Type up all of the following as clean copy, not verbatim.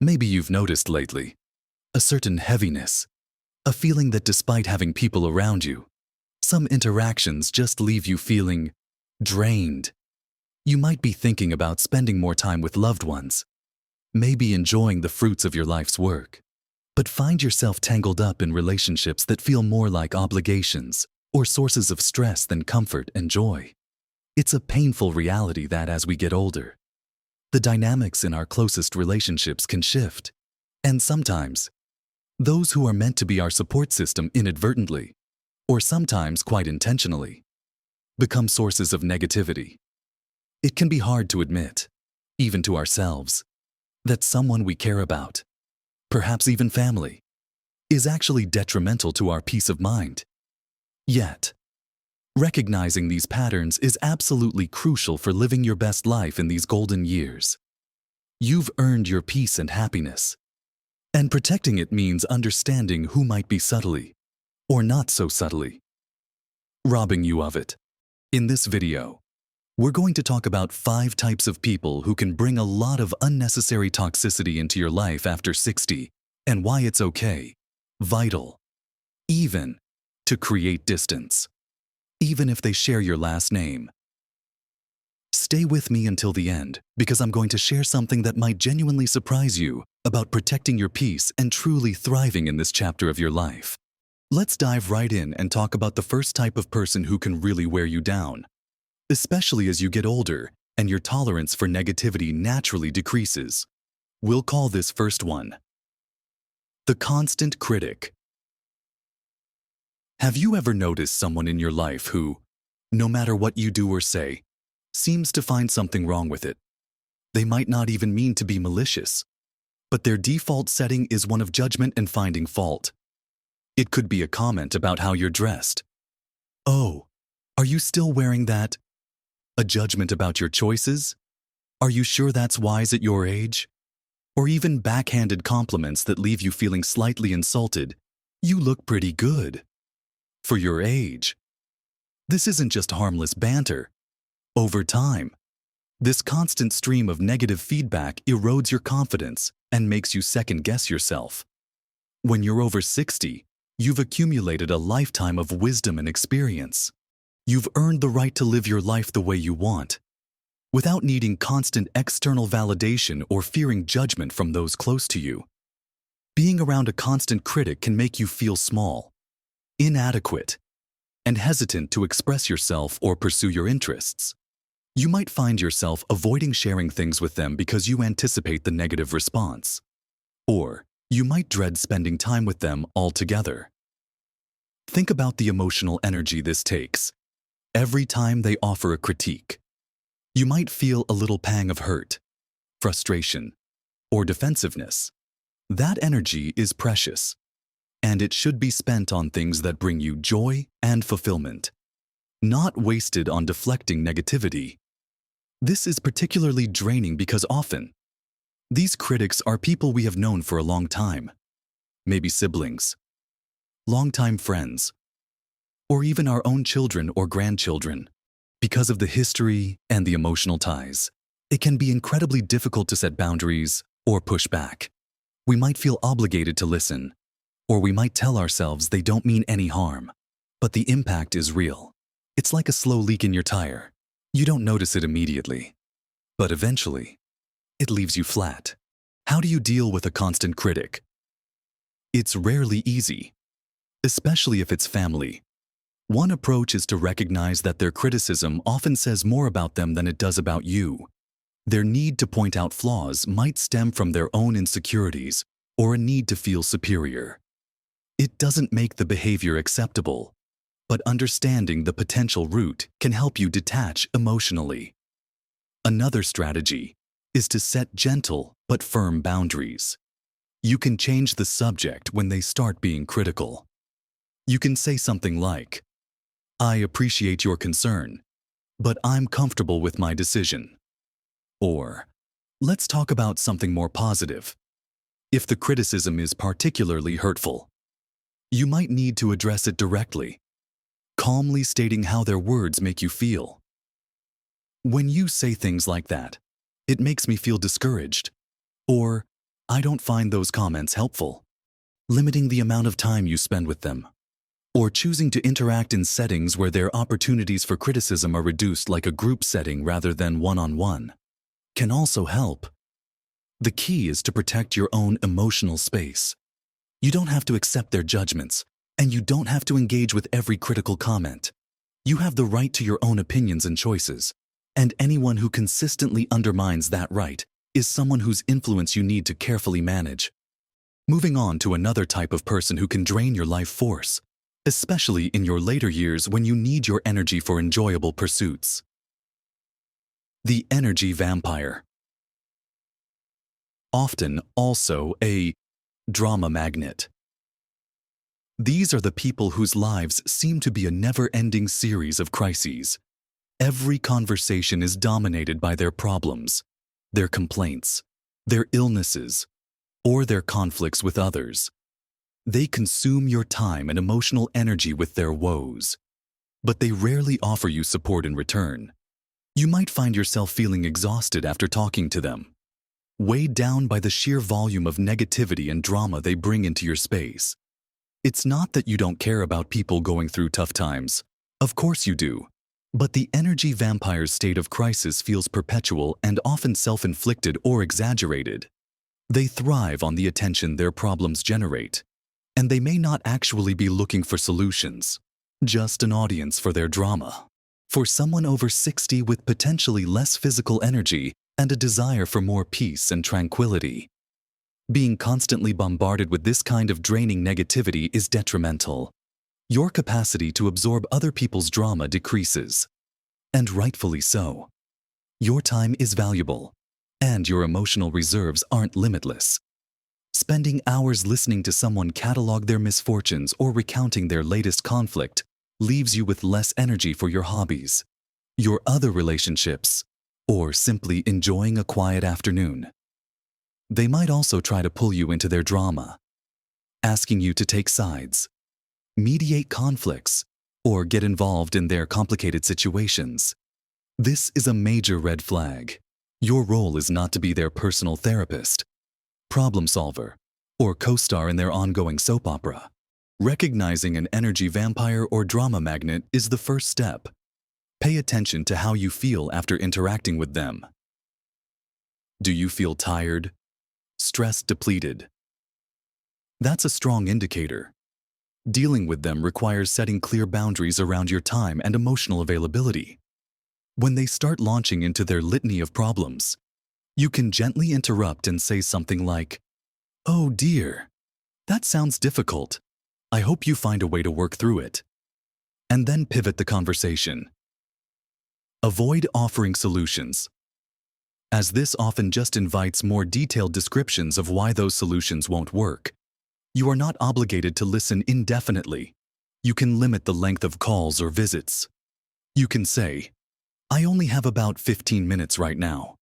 Maybe you've noticed lately a certain heaviness, a feeling that despite having people around you, some interactions just leave you feeling drained. You might be thinking about spending more time with loved ones, maybe enjoying the fruits of your life's work, but find yourself tangled up in relationships that feel more like obligations or sources of stress than comfort and joy. It's a painful reality that as we get older, the dynamics in our closest relationships can shift, and sometimes those who are meant to be our support system inadvertently, or sometimes quite intentionally, become sources of negativity. It can be hard to admit, even to ourselves, that someone we care about, perhaps even family, is actually detrimental to our peace of mind. Yet, recognizing these patterns is absolutely crucial for living your best life in these golden years. You've earned your peace and happiness, and protecting it means understanding who might be subtly, or not so subtly, robbing you of it. In this video, we're going to talk about 5 types of people who can bring a lot of unnecessary toxicity into your life after 60, and why it's okay, vital, even to create distance, even if they share your last name. Stay with me until the end, because I'm going to share something that might genuinely surprise you about protecting your peace and truly thriving in this chapter of your life. Let's dive right in and talk about the first type of person who can really wear you down, especially as you get older and your tolerance for negativity naturally decreases. We'll call this first one the constant critic. Have you ever noticed someone in your life who, no matter what you do or say, seems to find something wrong with it? They might not even mean to be malicious, but their default setting is one of judgment and finding fault. It could be a comment about how you're dressed. "Oh, are you still wearing that?" A judgment about your choices? "Are you sure that's wise at your age?" Or even backhanded compliments that leave you feeling slightly insulted. "You look pretty good for your age." This isn't just harmless banter. Over time, this constant stream of negative feedback erodes your confidence and makes you second-guess yourself. When you're over 60, you've accumulated a lifetime of wisdom and experience. You've earned the right to live your life the way you want, without needing constant external validation or fearing judgment from those close to you. Being around a constant critic can make you feel small, inadequate, and hesitant to express yourself or pursue your interests. You might find yourself avoiding sharing things with them because you anticipate the negative response. Or you might dread spending time with them altogether. Think about the emotional energy this takes. Every time they offer a critique, you might feel a little pang of hurt, frustration, or defensiveness. That energy is precious, and it should be spent on things that bring you joy and fulfillment, not wasted on deflecting negativity. This is particularly draining because often, these critics are people we have known for a long time, maybe siblings, longtime friends, or even our own children or grandchildren. Because of the history and the emotional ties, it can be incredibly difficult to set boundaries or push back. We might feel obligated to listen, or we might tell ourselves they don't mean any harm, but the impact is real. It's like a slow leak in your tire. You don't notice it immediately, but eventually, it leaves you flat. How do you deal with a constant critic? It's rarely easy, especially if it's family. One approach is to recognize that their criticism often says more about them than it does about you. Their need to point out flaws might stem from their own insecurities or a need to feel superior. It doesn't make the behavior acceptable, but understanding the potential root can help you detach emotionally. Another strategy is to set gentle but firm boundaries. You can change the subject when they start being critical. You can say something like, "I appreciate your concern, but I'm comfortable with my decision." Or, "Let's talk about something more positive." If the criticism is particularly hurtful, you might need to address it directly, calmly stating how their words make you feel. "When you say things like that, it makes me feel discouraged," or I don't find those comments helpful. Limiting the amount of time you spend with them. Or choosing to interact in settings where their opportunities for criticism are reduced, like a group setting rather than one-on-one, can also help. The key is to protect your own emotional space. You don't have to accept their judgments, and you don't have to engage with every critical comment. You have the right to your own opinions and choices, and anyone who consistently undermines that right is someone whose influence you need to carefully manage. Moving on to another type of person who can drain your life force, especially in your later years when you need your energy for enjoyable pursuits. The energy vampire. Often also a drama magnet. These are the people whose lives seem to be a never-ending series of crises. Every conversation is dominated by their problems, their complaints, their illnesses, or their conflicts with others. They consume your time and emotional energy with their woes, but they rarely offer you support in return. You might find yourself feeling exhausted after talking to them, weighed down by the sheer volume of negativity and drama they bring into your space. It's not that you don't care about people going through tough times. Of course you do. But the energy vampire's state of crisis feels perpetual and often self-inflicted or exaggerated. They thrive on the attention their problems generate, and they may not actually be looking for solutions, just an audience for their drama. For someone over 60 with potentially less physical energy and a desire for more peace and tranquility, being constantly bombarded with this kind of draining negativity is detrimental. Your capacity to absorb other people's drama decreases, and rightfully so. Your time is valuable, and your emotional reserves aren't limitless. Spending hours listening to someone catalog their misfortunes or recounting their latest conflict leaves you with less energy for your hobbies, your other relationships, or simply enjoying a quiet afternoon. They might also try to pull you into their drama, asking you to take sides, mediate conflicts, or get involved in their complicated situations. This is a major red flag. Your role is not to be their personal therapist, problem solver, or co-star in their ongoing soap opera. Recognizing an energy vampire or drama magnet is the first step. Pay attention to how you feel after interacting with them. Do you feel tired? Stress depleted? That's a strong indicator. Dealing with them requires setting clear boundaries around your time and emotional availability. When they start launching into their litany of problems, you can gently interrupt and say something like, "Oh dear, that sounds difficult. I hope you find a way to work through it." And then pivot the conversation. Avoid offering solutions, as this often just invites more detailed descriptions of why those solutions won't work. You are not obligated to listen indefinitely. You can limit the length of calls or visits. You can say, "I only have about 15 minutes right now,"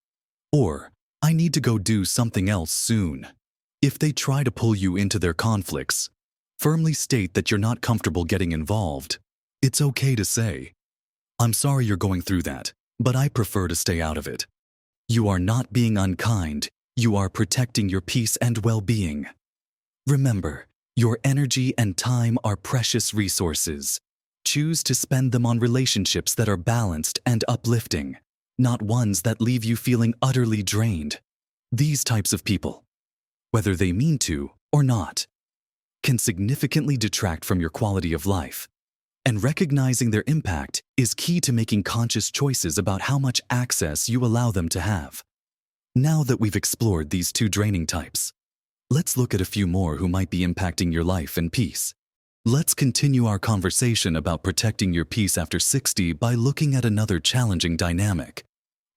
or "I need to go do something else soon." If they try to pull you into their conflicts, firmly state that you're not comfortable getting involved. It's okay to say, "I'm sorry you're going through that, but I prefer to stay out of it." You are not being unkind. You are protecting your peace and well-being. Remember, your energy and time are precious resources. Choose to spend them on relationships that are balanced and uplifting, not ones that leave you feeling utterly drained. These types of people, whether they mean to or not, can significantly detract from your quality of life, and recognizing their impact is key to making conscious choices about how much access you allow them to have. Now that we've explored these two draining types, let's look at a few more who might be impacting your life and peace. Let's continue our conversation about protecting your peace after 60 by looking at another challenging dynamic,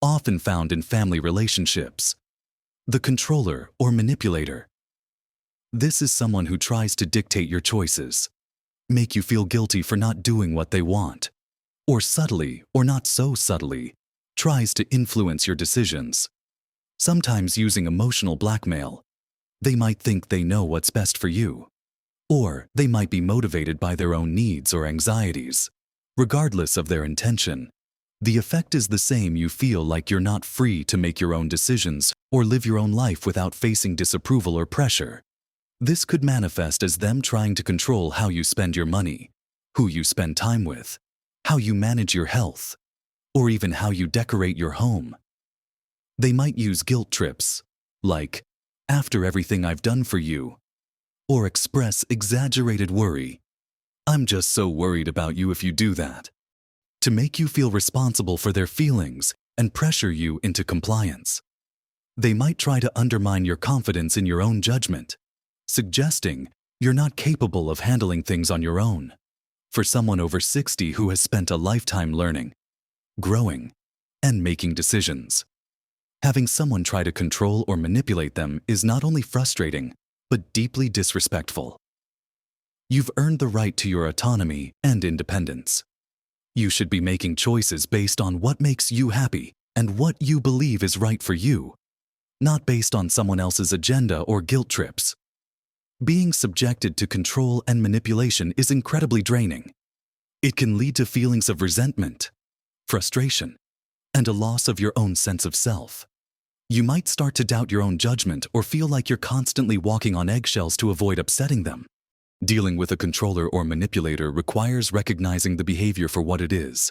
often found in family relationships: the controller or manipulator. This is someone who tries to dictate your choices, make you feel guilty for not doing what they want, or subtly, or not so subtly, tries to influence your decisions. Sometimes using emotional blackmail. They might think they know what's best for you, or they might be motivated by their own needs or anxieties. Regardless of their intention, The effect is the same. You feel like you're not free to make your own decisions or live your own life without facing disapproval or pressure. This could manifest as them trying to control how you spend your money, who you spend time with, how you manage your health, or even how you decorate your home. They might use guilt trips, like, "After everything I've done for you," or express exaggerated worry, "I'm just so worried about you if you do that," to make you feel responsible for their feelings and pressure you into compliance. They might try to undermine your confidence in your own judgment, suggesting you're not capable of handling things on your own. For someone over 60 who has spent a lifetime learning, growing, and making decisions, having someone try to control or manipulate them is not only frustrating, but deeply disrespectful. You've earned the right to your autonomy and independence. You should be making choices based on what makes you happy and what you believe is right for you, not based on someone else's agenda or guilt trips. Being subjected to control and manipulation is incredibly draining. It can lead to feelings of resentment, frustration, and a loss of your own sense of self. You might start to doubt your own judgment or feel like you're constantly walking on eggshells to avoid upsetting them. Dealing with a controller or manipulator requires recognizing the behavior for what it is,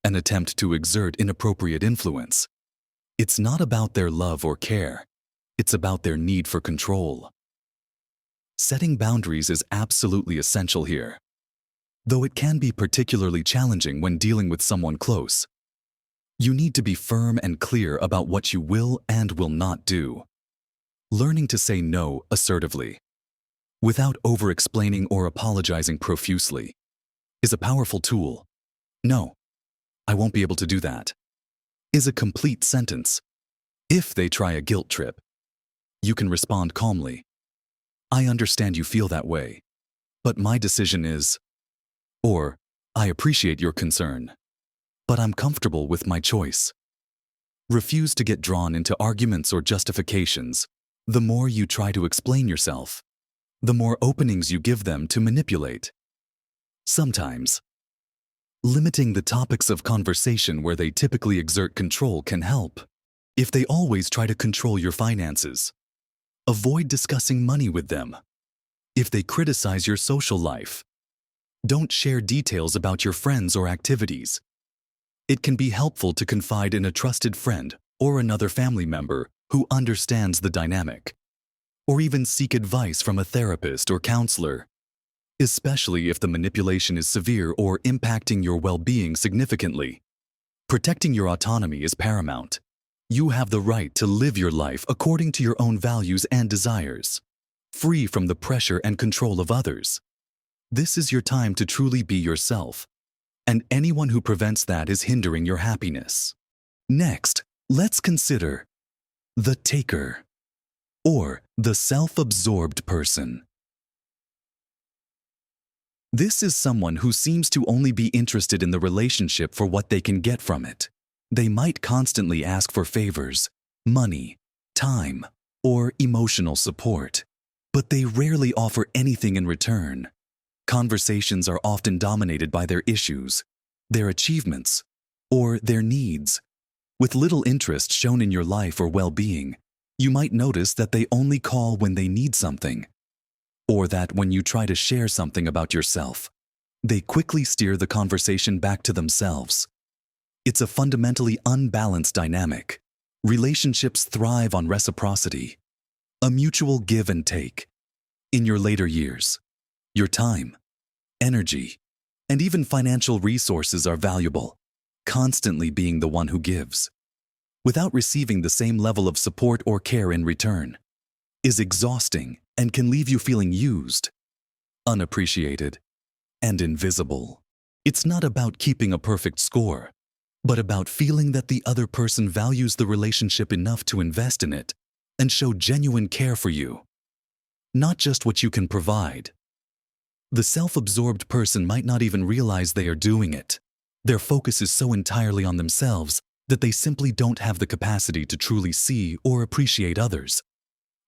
an attempt to exert inappropriate influence. It's not about their love or care. It's about their need for control. Setting boundaries is absolutely essential here, though it can be particularly challenging when dealing with someone close. You need to be firm and clear about what you will and will not do. Learning to say no assertively, without over-explaining or apologizing profusely, is a powerful tool. "No, I won't be able to do that," is a complete sentence. If they try a guilt trip, you can respond calmly, "I understand you feel that way, but my decision is," or, "I appreciate your concern, but I'm comfortable with my choice." Refuse to get drawn into arguments or justifications. The more you try to explain yourself, the more openings you give them to manipulate. Sometimes, limiting the topics of conversation where they typically exert control can help. If they always try to control your finances, avoid discussing money with them. If they criticize your social life, don't share details about your friends or activities. It can be helpful to confide in a trusted friend or another family member who understands the dynamic, or even seek advice from a therapist or counselor, especially if the manipulation is severe or impacting your well-being significantly. Protecting your autonomy is paramount. You have the right to live your life according to your own values and desires, free from the pressure and control of others. This is your time to truly be yourself, and anyone who prevents that is hindering your happiness. Next, let's consider the taker, or the self-absorbed person. This is someone who seems to only be interested in the relationship for what they can get from it. They might constantly ask for favors, money, time, or emotional support, but they rarely offer anything in return. Conversations are often dominated by their issues, their achievements, or their needs. With little interest shown in your life or well-being, you might notice that they only call when they need something, or that when you try to share something about yourself, they quickly steer the conversation back to themselves. It's a fundamentally unbalanced dynamic. Relationships thrive on reciprocity, a mutual give and take. In your later years, your time, energy, and even financial resources are valuable. Constantly being the one who gives, without receiving the same level of support or care in return, is exhausting and can leave you feeling used, unappreciated, and invisible. It's not about keeping a perfect score, but about feeling that the other person values the relationship enough to invest in it and show genuine care for you, not just what you can provide. The self-absorbed person might not even realize they are doing it. Their focus is so entirely on themselves that they simply don't have the capacity to truly see or appreciate others.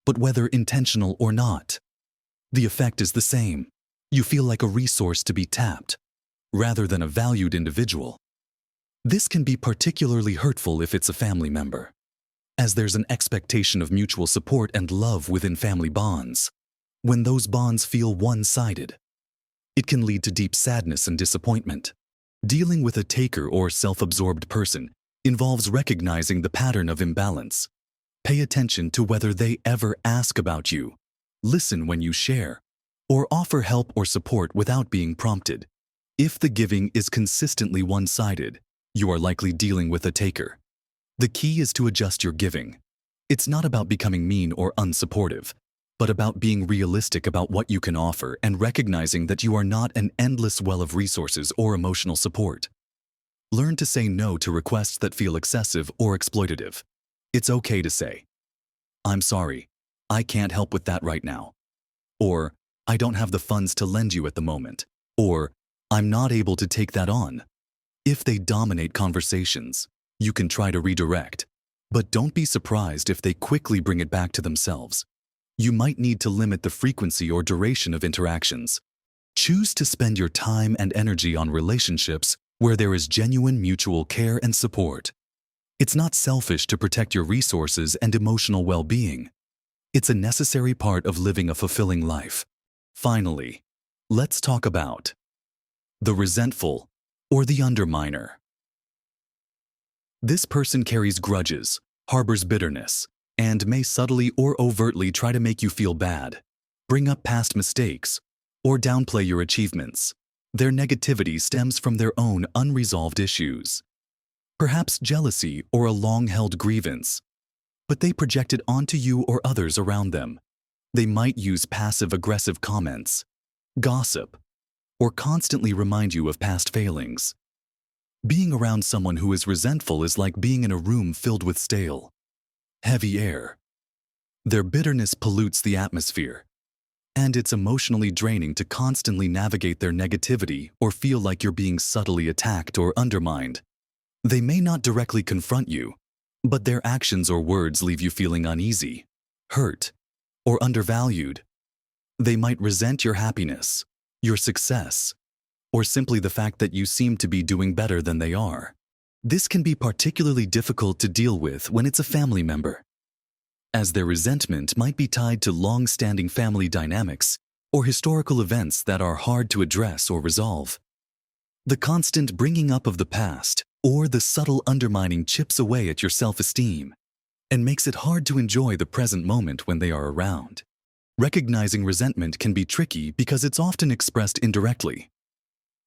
But whether intentional or not, the effect is the same. You feel like a resource to be tapped, rather than a valued individual. This can be particularly hurtful if it's a family member, as there's an expectation of mutual support and love within family bonds. When those bonds feel one-sided, it can lead to deep sadness and disappointment. Dealing with a taker or self-absorbed person involves recognizing the pattern of imbalance. Pay attention to whether they ever ask about you, listen when you share, or offer help or support without being prompted. If the giving is consistently one-sided, you are likely dealing with a taker. The key is to adjust your giving. It's not about becoming mean or unsupportive, but about being realistic about what you can offer and recognizing that you are not an endless well of resources or emotional support. Learn to say no to requests that feel excessive or exploitative. It's okay to say, "I'm sorry, I can't help with that right now." Or, "I don't have the funds to lend you at the moment." Or, "I'm not able to take that on." If they dominate conversations, you can try to redirect, but don't be surprised if they quickly bring it back to themselves. You might need to limit the frequency or duration of interactions. Choose to spend your time and energy on relationships where there is genuine mutual care and support. It's not selfish to protect your resources and emotional well-being. It's a necessary part of living a fulfilling life. Finally, let's talk about the resentful or the underminer. This person carries grudges, harbors bitterness, and may subtly or overtly try to make you feel bad, bring up past mistakes, or downplay your achievements. Their negativity stems from their own unresolved issues, perhaps jealousy or a long-held grievance, but they project it onto you or others around them. They might use passive-aggressive comments, gossip, or constantly remind you of past failings. Being around someone who is resentful is like being in a room filled with stale, heavy air. Their bitterness pollutes the atmosphere, and it's emotionally draining to constantly navigate their negativity or feel like you're being subtly attacked or undermined. They may not directly confront you, but their actions or words leave you feeling uneasy, hurt, or undervalued. They might resent your happiness, your success, or simply the fact that you seem to be doing better than they are. This can be particularly difficult to deal with when it's a family member, as their resentment might be tied to long-standing family dynamics or historical events that are hard to address or resolve. The constant bringing up of the past or the subtle undermining chips away at your self-esteem and makes it hard to enjoy the present moment when they are around. Recognizing resentment can be tricky because it's often expressed indirectly.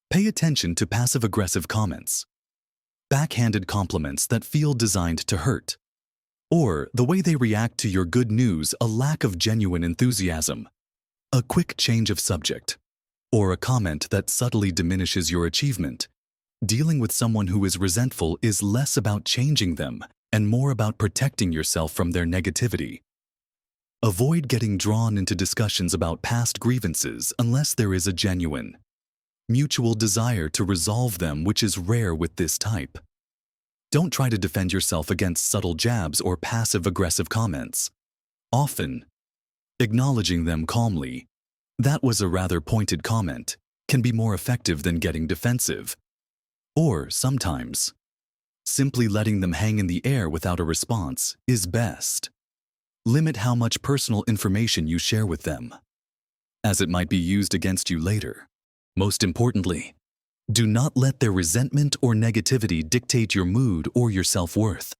Pay attention to passive-aggressive comments, backhanded compliments that feel designed to hurt, or the way they react to your good news, a lack of genuine enthusiasm, a quick change of subject, or a comment that subtly diminishes your achievement. Dealing with someone who is resentful is less about changing them and more about protecting yourself from their negativity. Avoid getting drawn into discussions about past grievances unless there is a genuine, mutual desire to resolve them, which is rare with this type. Don't try to defend yourself against subtle jabs or passive-aggressive comments. Often, acknowledging them calmly, "That was a rather pointed comment," can be more effective than getting defensive. Or sometimes, simply letting them hang in the air without a response is best. Limit how much personal information you share with them, as it might be used against you later. Most importantly, do not let their resentment or negativity dictate your mood or your self-worth.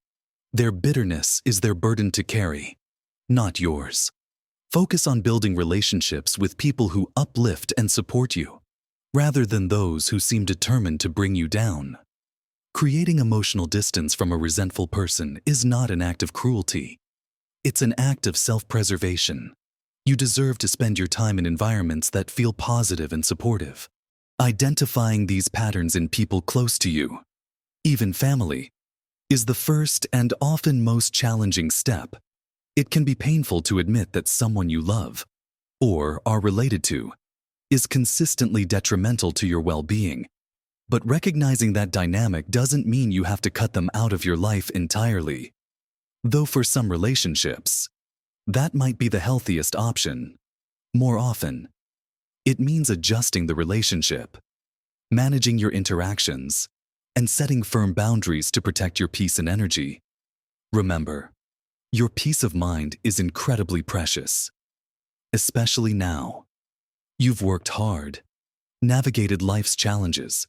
Their bitterness is their burden to carry, not yours. Focus on building relationships with people who uplift and support you, rather than those who seem determined to bring you down. Creating emotional distance from a resentful person is not an act of cruelty. It's an act of self-preservation. You deserve to spend your time in environments that feel positive and supportive. Identifying these patterns in people close to you, even family, is the first and often most challenging step. It can be painful to admit that someone you love, or are related to, is consistently detrimental to your well-being. But recognizing that dynamic doesn't mean you have to cut them out of your life entirely. Though for some relationships, that might be the healthiest option. More often, it means adjusting the relationship, managing your interactions, and setting firm boundaries to protect your peace and energy. Remember, your peace of mind is incredibly precious, especially now. You've worked hard, navigated life's challenges,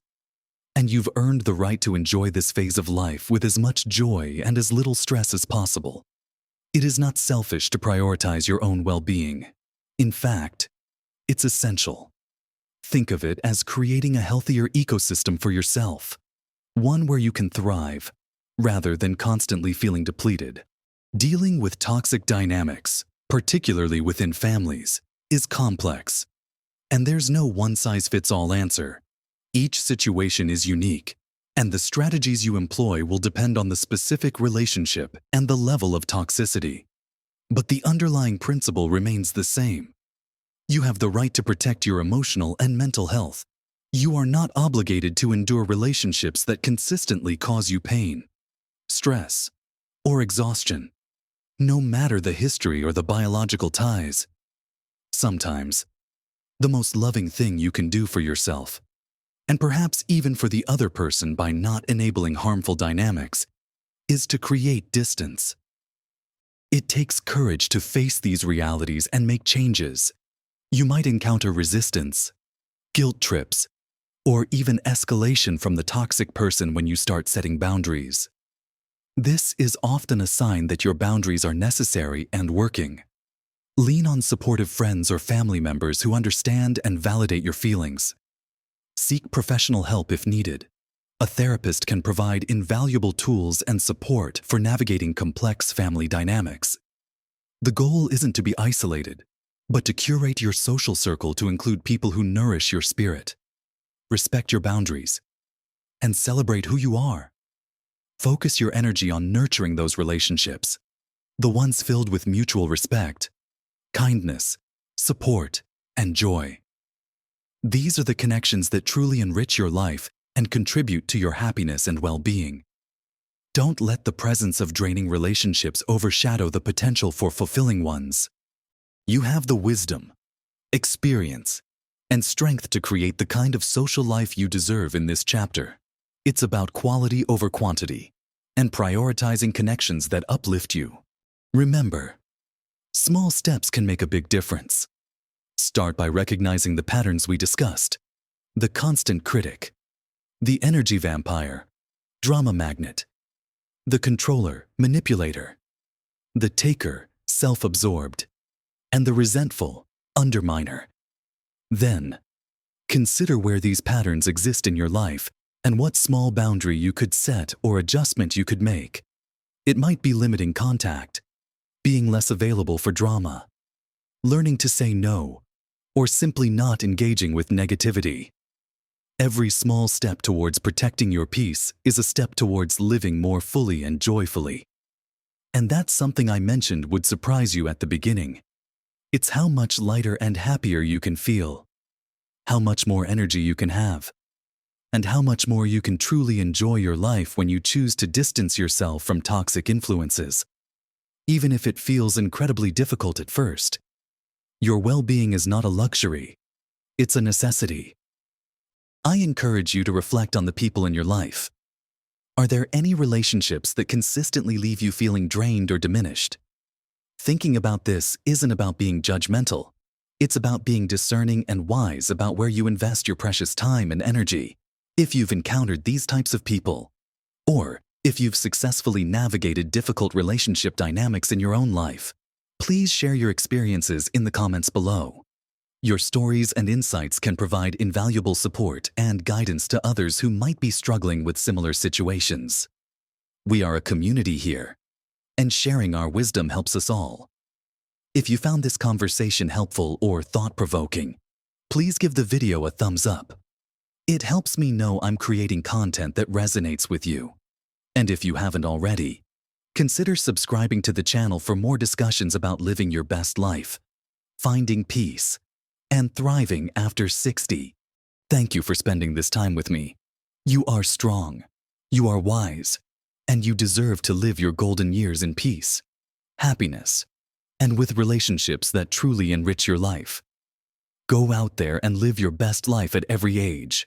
and you've earned the right to enjoy this phase of life with as much joy and as little stress as possible. It is not selfish to prioritize your own well-being. In fact, it's essential. Think of it as creating a healthier ecosystem for yourself, one where you can thrive, rather than constantly feeling depleted. Dealing with toxic dynamics, particularly within families, is complex, and there's no one-size-fits-all answer. Each situation is unique, and the strategies you employ will depend on the specific relationship and the level of toxicity. But the underlying principle remains the same. You have the right to protect your emotional and mental health. You are not obligated to endure relationships that consistently cause you pain, stress, or exhaustion, no matter the history or the biological ties. Sometimes, the most loving thing you can do for yourself, and perhaps even for the other person by not enabling harmful dynamics, is to create distance. It takes courage to face these realities and make changes. You might encounter resistance, guilt trips, or even escalation from the toxic person when you start setting boundaries. This is often a sign that your boundaries are necessary and working. Lean on supportive friends or family members who understand and validate your feelings. Seek professional help if needed. A therapist can provide invaluable tools and support for navigating complex family dynamics. The goal isn't to be isolated, but to curate your social circle to include people who nourish your spirit, respect your boundaries, and celebrate who you are. Focus your energy on nurturing those relationships, the ones filled with mutual respect, kindness, support, and joy. These are the connections that truly enrich your life and contribute to your happiness and well-being. Don't let the presence of draining relationships overshadow the potential for fulfilling ones. You have the wisdom, experience, and strength to create the kind of social life you deserve in this chapter. It's about quality over quantity and prioritizing connections that uplift you. Remember, small steps can make a big difference. Start by recognizing the patterns we discussed: the constant critic, the energy vampire, drama magnet, the controller, manipulator, the taker, self-absorbed, and the resentful, underminer. Then, consider where these patterns exist in your life and what small boundary you could set or adjustment you could make. It might be limiting contact, being less available for drama, learning to say no, or simply not engaging with negativity. Every small step towards protecting your peace is a step towards living more fully and joyfully. And that's something I mentioned would surprise you at the beginning. It's how much lighter and happier you can feel, how much more energy you can have, and how much more you can truly enjoy your life when you choose to distance yourself from toxic influences. Even if it feels incredibly difficult at first, your well-being is not a luxury, it's a necessity. I encourage you to reflect on the people in your life. Are there any relationships that consistently leave you feeling drained or diminished? Thinking about this isn't about being judgmental. It's about being discerning and wise about where you invest your precious time and energy. If you've encountered these types of people, or if you've successfully navigated difficult relationship dynamics in your own life, please share your experiences in the comments below. Your stories and insights can provide invaluable support and guidance to others who might be struggling with similar situations. We are a community here, and sharing our wisdom helps us all. If you found this conversation helpful or thought-provoking, please give the video a thumbs up. It helps me know I'm creating content that resonates with you. And if you haven't already, consider subscribing to the channel for more discussions about living your best life, finding peace, and thriving after 60. Thank you for spending this time with me. You are strong, you are wise, and you deserve to live your golden years in peace, happiness, and with relationships that truly enrich your life. Go out there and live your best life at every age.